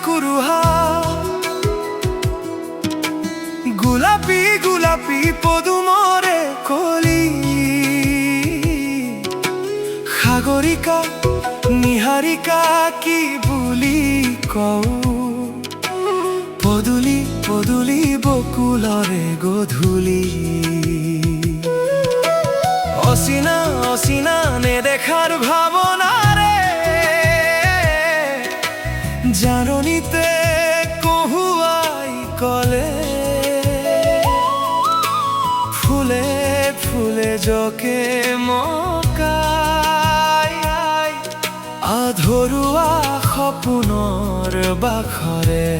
কুৰুহা গোলাপী গোলাপী পদুমৰে কলি সাগৰিকা নিহাৰিকা কি বুলি কওঁ পদুলি পদুলি বকুলৰে গধূলি অচিনা অচিনা নেদেখাৰ ভাৱনাৰে জাননীতে কহুৱাই কলে ফুলে ফুলে জকে মকাই আধৰুৱা সপোনৰ বাখৰে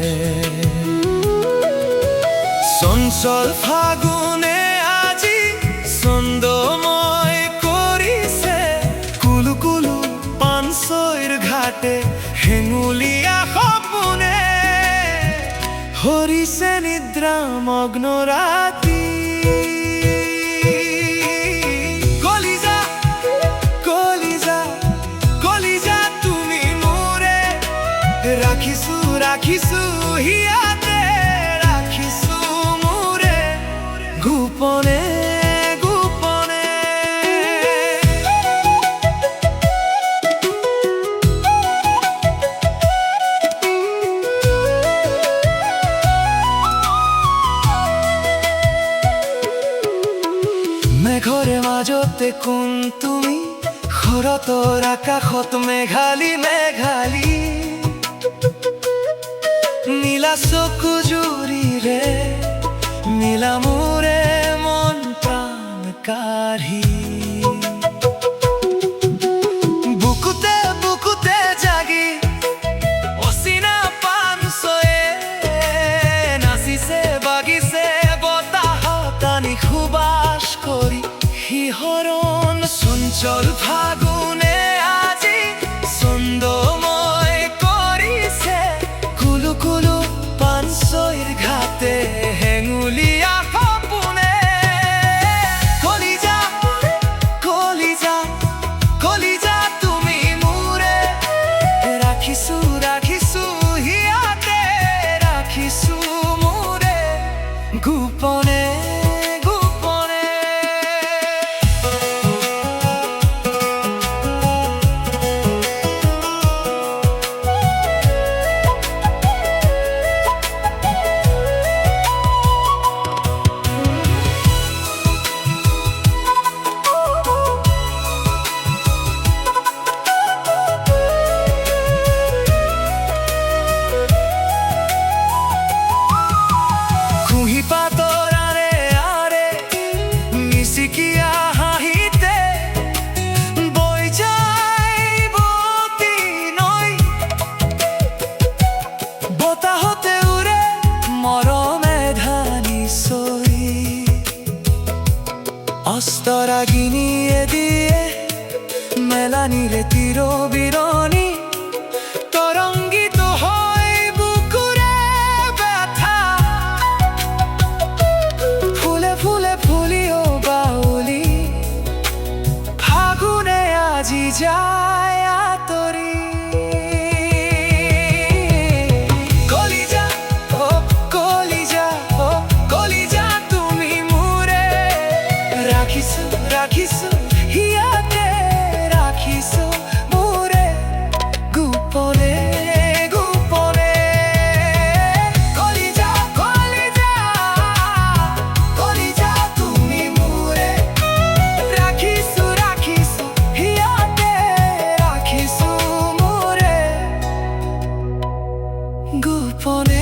চঞ্চল ফাগুনে আজি ছন্দময় কৰিছে কুলু কুলু পানছৈৰ ঘাটে হেঙুলীয়া সপোনে হৰিছে নিদ্ৰা মগ্ন ৰাতি কলিজা কলিজা কলিজা তুমি মোৰে ৰাখিছো ৰাখিছো হিয়াতে ৰাখিছো মোৰে গোপনে গোপনে মেঘৰে মাজতে কোন তুমি শৰতৰ আকাশত মেঘালী মেঘালী নীলা চকু জুৰিৰে নীলা মোৰে মন প্ৰাণ কাঢ়ি বুকুতে বুকুতে জাগি অচিনা পানছয়ে নাচিছে বাগিছে বতাহত আনি সুবাস কৰি শিহৰণ চঞ্চল ফাগুনে আজি ছন্দময় কৰিছে কুলু কুলু পানছৈৰ ঘাটে হেঙুলীয়া সপোনে কলিজা কলিজা কলিজা তুমি মোৰে ৰাখিছো ৰাখিছো হিয়াতে ৰাখিছো মোৰে গোপনে অস্তৰাগিনীয়ে দিয়ে মেলানিৰে তীৰ বিৰণী তৰংগিত হয় বুকুৰে ব্যথা ফুলে ফুলে ফুলিও বাউলি ফাগুনে আজি যায় আঁতৰি ৰাখিছো হিয়াতে ৰাখিছো মোৰে গোপনে গোপনে কলিজা কলিজা কলিজা তুমি মোৰে ৰাখিছো ৰাখিছো হিয়াতে ৰাখিছো মোৰে গোপনে